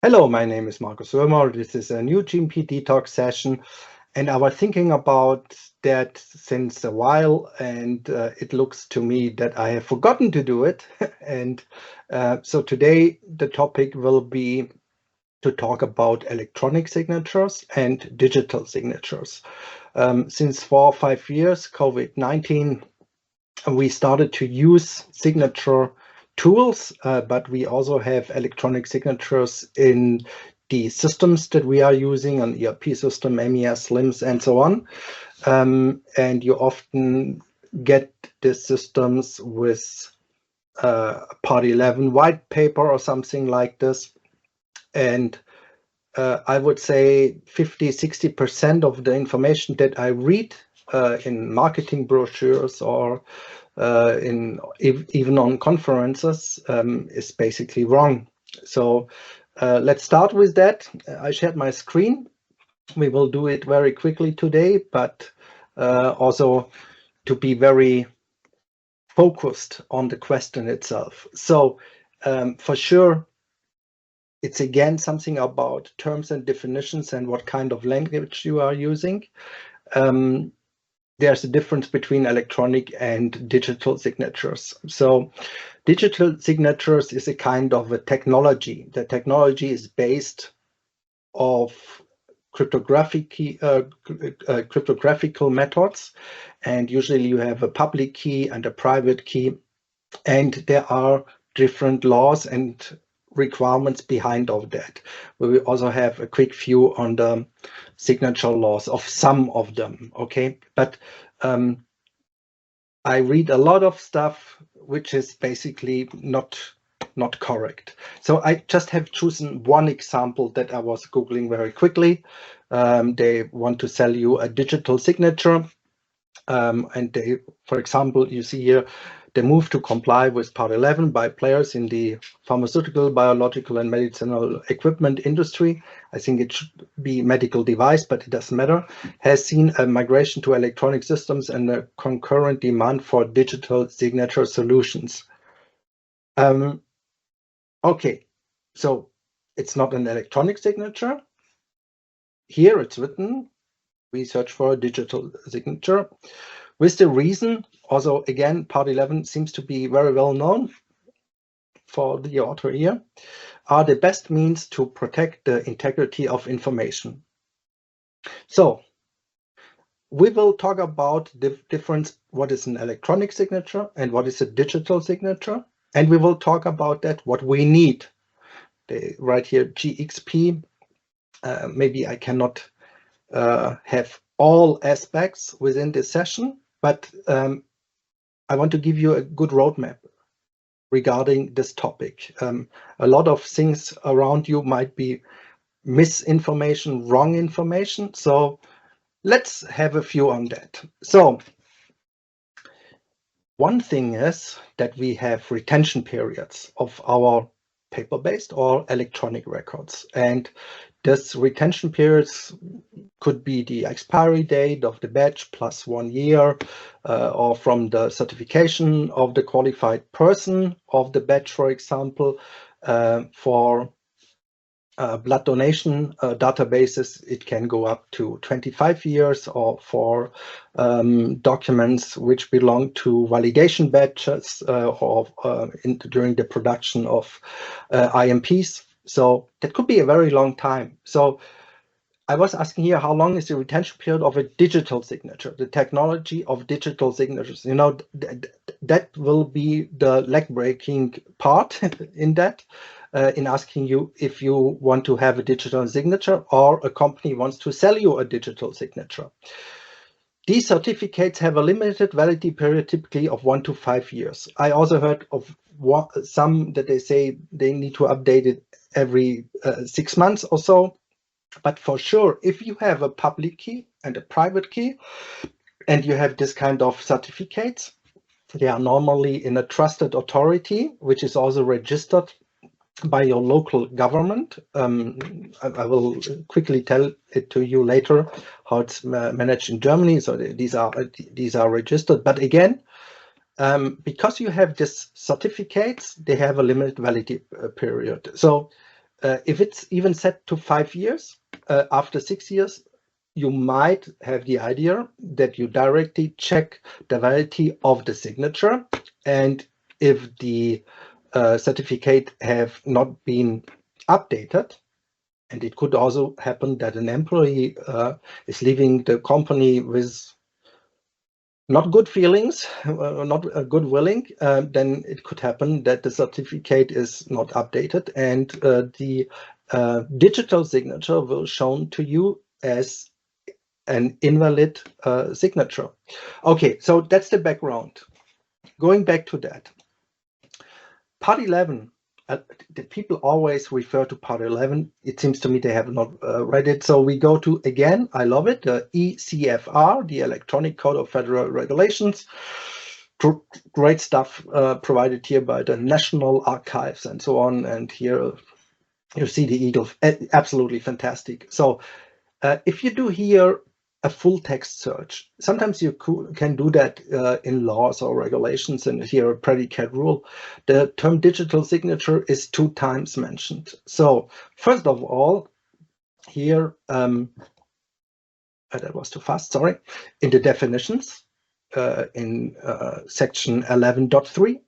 Hello, my name is Markus Römer. This is a new GMP Detox session, and I was thinking about that since a while, and it looks to me that I have forgotten to do it. And so today the topic will be to talk about electronic signatures and digital signatures. Since 4 or 5 years, COVID-19, we started to use signature tools, but we also have electronic signatures in the systems that we are using, an ERP system, MES, LIMS, and so on. And you often get the systems with Part 11 white paper or something like this. And I would say 50–60% of the information that I read in marketing brochures or even on conferences is basically wrong. So let's start with that. I shared my screen. We will do it very quickly today, but also to be very focused on the question itself. So for sure, it's again something about terms and definitions and what kind of language you are using. There's a difference between electronic and digital signatures. So digital signatures is a kind of a technology. The technology is based of cryptographical methods, and usually you have a public key and a private key, and there are different laws and requirements behind of that. We will also have a quick view on the signature laws of some of them, okay? But I read a lot of stuff which is basically not correct. So I just have chosen one example that I was Googling very quickly. They want to sell you a digital signature. And they, for example, you see here, the move to comply with Part 11 by players in the pharmaceutical, biological, and medicinal equipment industry, I think it should be medical device, but it doesn't matter, has seen a migration to electronic systems and a concurrent demand for digital signature solutions. Okay, so it's not an electronic signature. Here it's written, we search for a digital signature. With the reason, also again, Part 11 seems to be very well known for the author here, are the best means to protect the integrity of information. So we will talk about the difference, what is an electronic signature and what is a digital signature. And we will talk about that, what we need. They write here GXP. Maybe I cannot have all aspects within this session, but I want to give you a good roadmap regarding this topic. A lot of things around you might be misinformation, wrong information. So let's have a few on that. So one thing is that we have retention periods of our paper-based or electronic records. And this retention periods could be the expiry date of the batch plus 1 year, or from the certification of the qualified person of the batch, for example. For blood donation databases, it can go up to 25 years, or for documents which belong to validation batches during the production of IMPs. So that could be a very long time. So I was asking here, how long is the retention period of a digital signature, the technology of digital signatures? You know, that will be the leg-breaking part in that, in asking you if you want to have a digital signature or a company wants to sell you a digital signature. These certificates have a limited validity period, typically of 1 to 5 years. I also heard of some that they say they need to update it every 6 months or so. But for sure, if you have a public key and a private key, and you have this kind of certificates, they are normally in a trusted authority, which is also registered by your local government. I will quickly tell it to you later how it's managed in Germany. So these are registered. But again, because you have these certificates, they have a limited validity period. So If it's even set to 5 years, after 6 years, you might have the idea that you directly check the validity of the signature, and if the certificate have not been updated, and it could also happen that an employee is leaving the company with not good feelings, not a good willing, then it could happen that the certificate is not updated, and the digital signature will shown to you as an invalid signature. Okay, so that's the background. Going back to that, Part 11, the people always refer to Part 11. It seems to me they have not read it. So we go to, again, I love it, the ECFR, the Electronic Code of Federal Regulations. Great stuff provided here by the National Archives and so on. And here you see the eagle, absolutely fantastic. So if you do here a full text search, sometimes you can do that in laws or regulations, and here a predicate rule. The term digital signature is 2 times mentioned. So first of all, here, that was too fast, sorry. In the definitions, in section 11.3,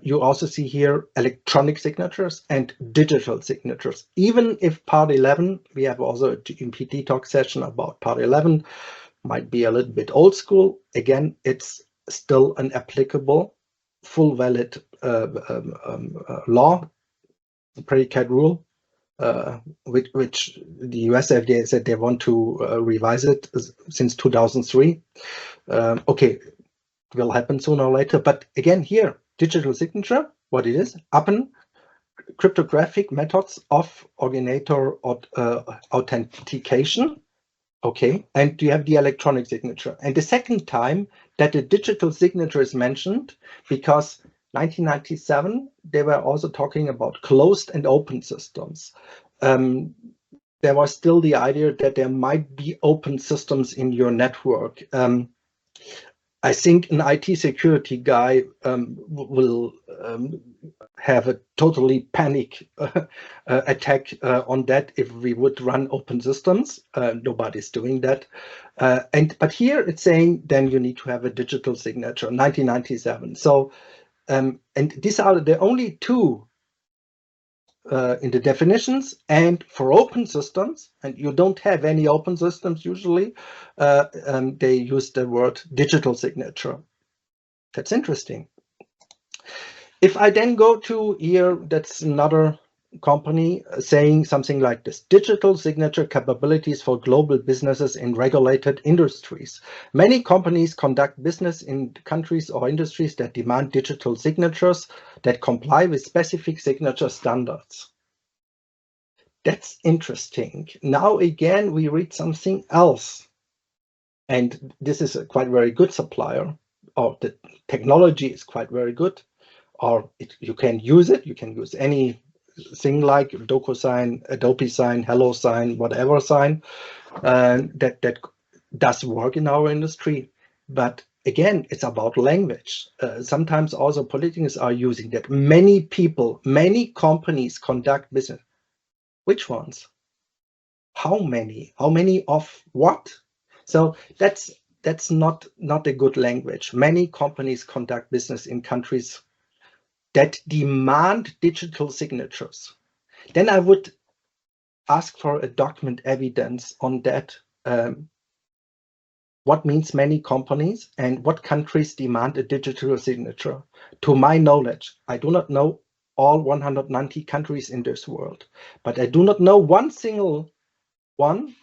you also see here electronic signatures and digital signatures. Even if Part 11, we have also a GMP Detox session about Part 11, might be a little bit old school. Again, it's still an applicable, full valid law, predicate rule, which the US-FDA said they want to revise it since 2003. Okay, will happen sooner or later. But again, here, digital signature, what it is, open cryptographic methods of originator authentication. Okay, and you have the electronic signature. And the second time that the digital signature is mentioned, because 1997, they were also talking about closed and open systems. There was still the idea that there might be open systems in your network. I think an IT security guy will have a totally panic attack on that if we would run open systems. Nobody's doing that. But here it's saying then you need to have a digital signature, 1997. So, and these are the only 2 in the definitions, and for open systems, and you don't have any open systems usually, they use the word digital signature. That's interesting. If I then go to here, that's another company saying something like this: digital signature capabilities for global businesses in regulated industries. Many companies conduct business in countries or industries that demand digital signatures that comply with specific signature standards. That's interesting. Now again, we read something else. And this is a quite very good supplier, or the technology is quite very good, or you can use it. You can use anything like DocuSign, Adobe Sign, Hello Sign, whatever sign that does work in our industry. But again, it's about language. Sometimes also politicians are using that. Many people, many companies conduct business. Which ones? How many? How many of what? So that's not a good language. Many companies conduct business in countries that demand digital signatures. Then I would ask for a document evidence on that. What means many companies and what countries demand a digital signature? To my knowledge, I do not know all 190 countries in this world, but I do not know one single one,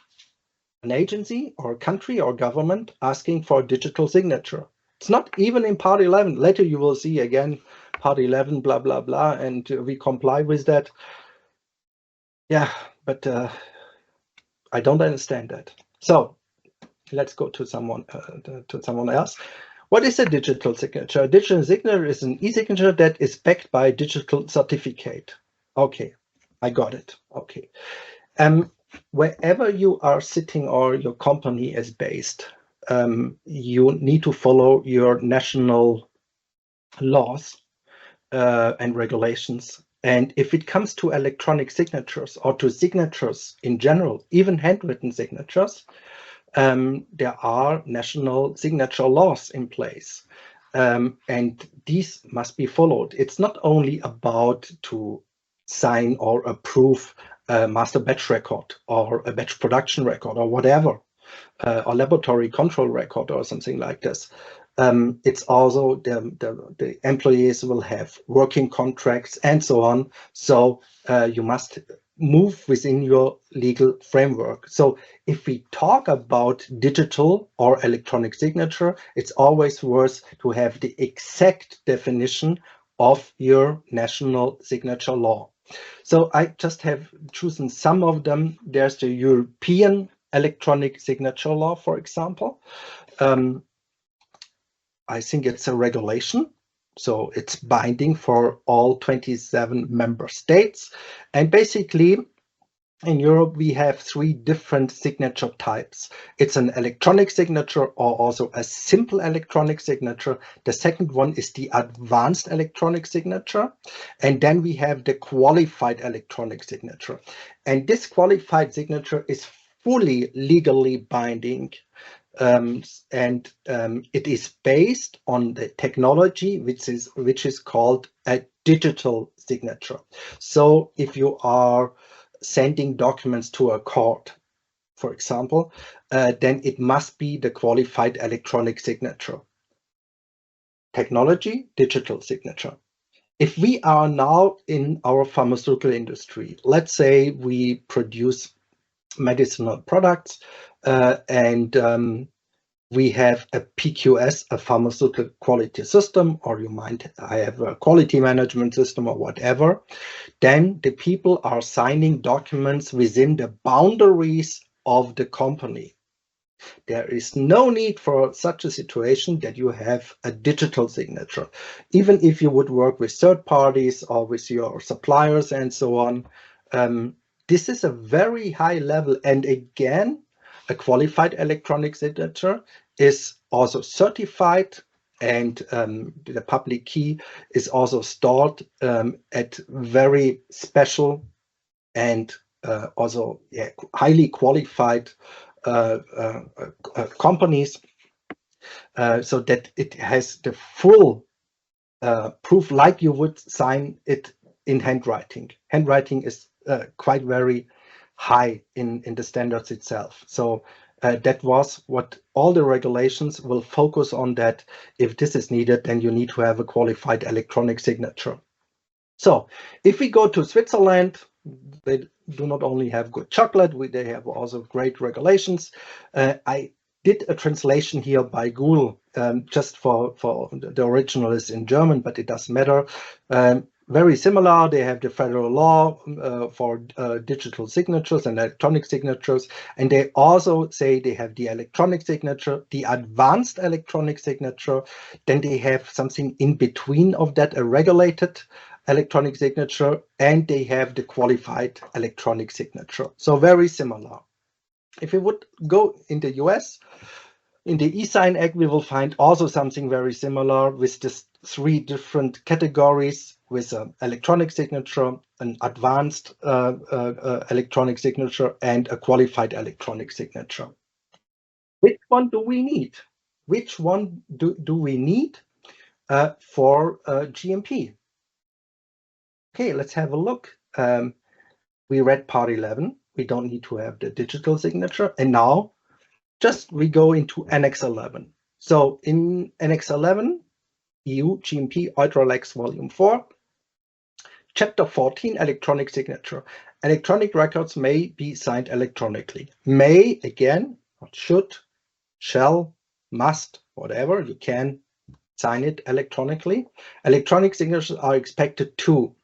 an agency or a country or government asking for a digital signature. It's not even in Part 11. Later you will see again Part 11, blah, blah, blah, and we comply with that. Yeah, but I don't understand that. So let's go to someone else. What is a digital signature? A digital signature is an e-signature that is backed by a digital certificate. Okay, I got it. Okay. Wherever you are sitting or your company is based, you need to follow your national laws and regulations. And if it comes to electronic signatures or to signatures in general, even handwritten signatures, there are national signature laws in place. And these must be followed. It's not only about to sign or approve a master batch record or a batch production record or whatever, or laboratory control record or something like this. It's also the employees will have working contracts and so on. So you must move within your legal framework. So if we talk about digital or electronic signature, it's always worth to have the exact definition of your national signature law. So I just have chosen some of them. There's the European electronic signature law, for example. I think it's a regulation, so it's binding for all 27 member states. And basically, in Europe, we have 3 different signature types. It's an electronic signature or also a simple electronic signature. The second one is the advanced electronic signature. And then we have the qualified electronic signature. And this qualified signature is fully legally binding. It is based on the technology which is called a digital signature. So if you are sending documents to a court, for example, then it must be the qualified electronic signature. Technology, digital signature. If we are now in our pharmaceutical industry, let's say we produce medicinal products and we have a PQS, a pharmaceutical quality system, or you might have a quality management system or whatever, then the people are signing documents within the boundaries of the company. There is no need for such a situation that you have a digital signature. Even if you would work with third parties or with your suppliers and so on, this is a very high level. And again, a qualified electronic signature is also certified, and the public key is also stored at very special and also highly qualified companies, so that it has the full proof, like you would sign it in handwriting. Handwriting is quite very high in the standards itself. So that was what all the regulations will focus on, that if this is needed, then you need to have a qualified electronic signature. So if we go to Switzerland, they do not only have good chocolate, they have also great regulations. I did a translation here by Google, just for the original is in German, but it doesn't matter. Very similar, they have the federal law for digital signatures and electronic signatures, and they also say they have the electronic signature, the advanced electronic signature, then they have something in between of that, a regulated electronic signature, and they have the qualified electronic signature. So very similar. If we would go in the US, in the ESIGN Act, we will find also something very similar with this 3 different categories, with an electronic signature, an advanced electronic signature, and a qualified electronic signature. Which one do we need? Which one do we need for GMP? Okay, let's have a look. We read part 11. We don't need to have the digital signature. And now just we go into Annex 11. So in Annex 11, EU GMP Ultralex Volume 4, Chapter 14, Electronic Signature. Electronic records may be signed electronically. May, again, not should, shall, must, whatever, you can sign it electronically. Electronic signatures are expected to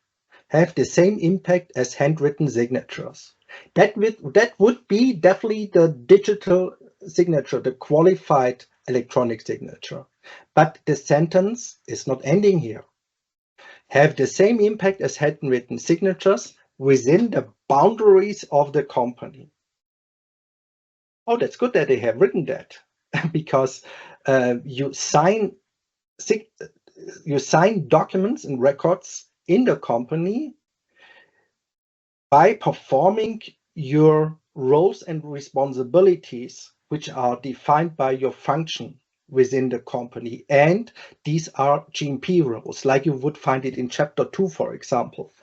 have the same impact as handwritten signatures. That would be definitely the digital signature, the qualified electronic signature. But the sentence is not ending here. Have the same impact as handwritten signatures within the boundaries of the company. Oh, that's good that they have written that, because you sign documents and records in the company by performing your roles and responsibilities, which are defined by your function within the company. And these are GMP roles, like you would find it in Chapter 2, for example,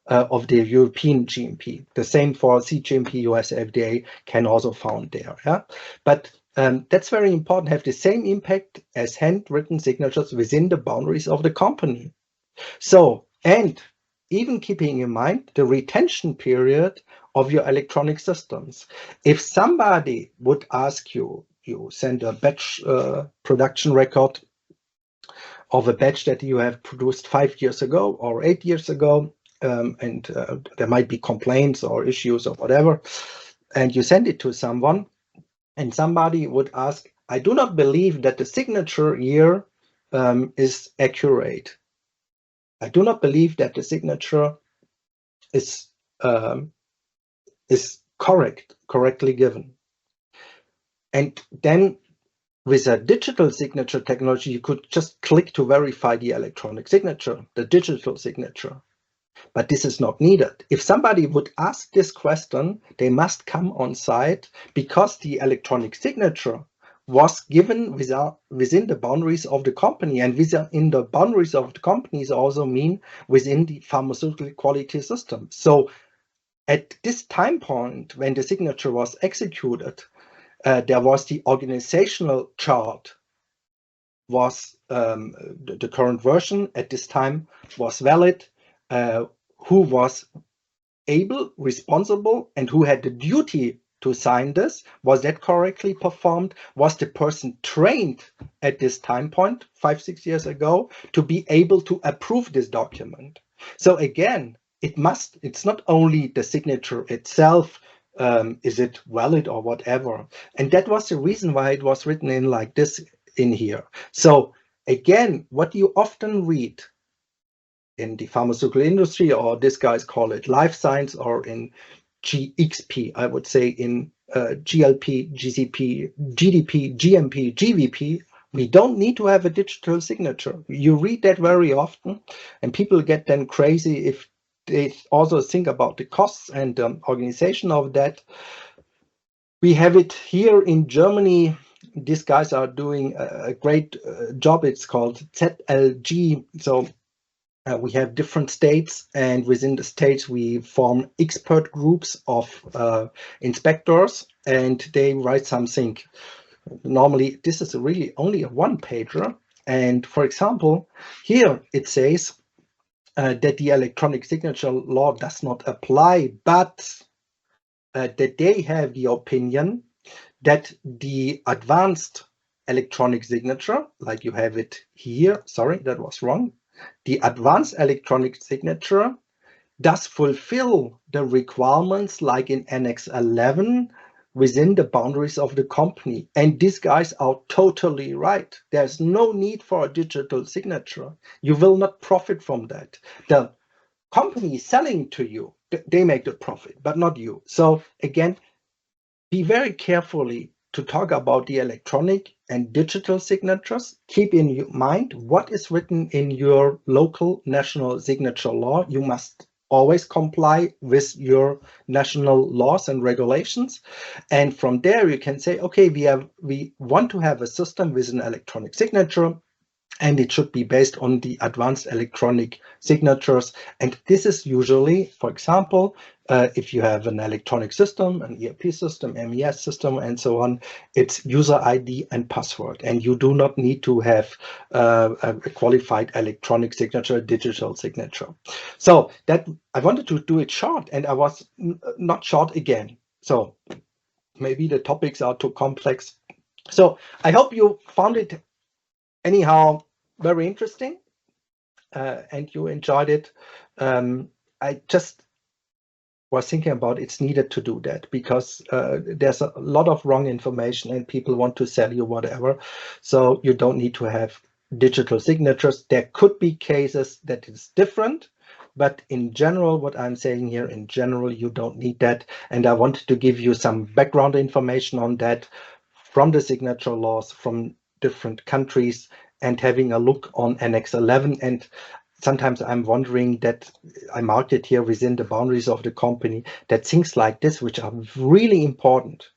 of the European GMP. The same for CGMP US-FDA can also found there. Yeah? But that's very important, have the same impact as handwritten signatures within the boundaries of the company. So, and even keeping in mind the retention period of your electronic systems. If somebody would ask you, you send a batch production record of a batch that you have produced 5 years ago or 8 years ago, and there might be complaints or issues or whatever, and you send it to someone, and somebody would ask, I do not believe that the signature here is accurate. I do not believe that the signature is correctly given. And then with a digital signature technology, you could just click to verify the electronic signature, the digital signature. But this is not needed. If somebody would ask this question, they must come on site because the electronic signature was given within the boundaries of the company, and within the boundaries of the companies also mean within the pharmaceutical quality system. So at this time point, when the signature was executed, there was the organizational chart was the current version at this time was valid, who was able, responsible, and who had the duty to sign this. Was that correctly performed? Was the person trained at this time point 5-6 years ago to be able to approve this document? So again, it's not only the signature itself, is it valid or whatever. And that was the reason why it was written in like this in here. So again, what you often read in the pharmaceutical industry, or these guys call it life science, or in GXP, I would say in GLP, GCP, GDP, GMP, GVP, we don't need to have a digital signature. You read that very often, and people get then crazy if they also think about the costs and organization of that. We have it here in Germany. These guys are doing a great job. It's called ZLG. So we have different states, and within the states we form expert groups of inspectors, and they write something. Normally this is really only a one-pager, and for example here it says that the electronic signature law does not apply, but that they have the opinion that the advanced electronic signature, like you have it here, sorry, that was wrong. The advanced electronic signature does fulfill the requirements like in Annex 11 within the boundaries of the company. And these guys are totally right. There's no need for a digital signature. You will not profit from that. The company selling to you, they make the profit, but not you. So again, be very carefully to talk about the electronic and digital signatures. Keep in mind what is written in your local national signature law. You must always comply with your national laws and regulations. And from there you can say, okay, we want to have a system with an electronic signature, and it should be based on the advanced electronic signatures. And this is usually, for example, if you have an electronic system, an ERP system, MES system, and so on, it's user ID and password. And you do not need to have a qualified electronic signature, digital signature. So that I wanted to do it short, and I was not short again. So maybe the topics are too complex. So I hope you found it anyhow very interesting, and you enjoyed it. I just was thinking about it's needed to do that because there's a lot of wrong information and people want to sell you whatever. So you don't need to have digital signatures. There could be cases that is different, but in general, what I'm saying here, in general, you don't need that. And I wanted to give you some background information on that from the signature laws from different countries, and having a look on Annex 11. And sometimes I'm wondering that I marked it here within the boundaries of the company, that things like this, which are really important,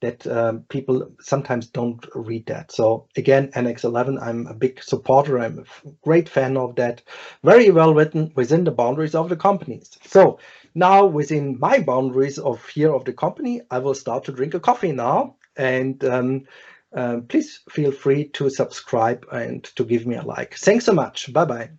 that people sometimes don't read that. So again, Annex 11, I'm a big supporter. I'm a great fan of that. Very well written within the boundaries of the companies. So now within my boundaries of here of the company, I will start to drink a coffee now. And please feel free to subscribe and to give me a like. Thanks so much. Bye-bye.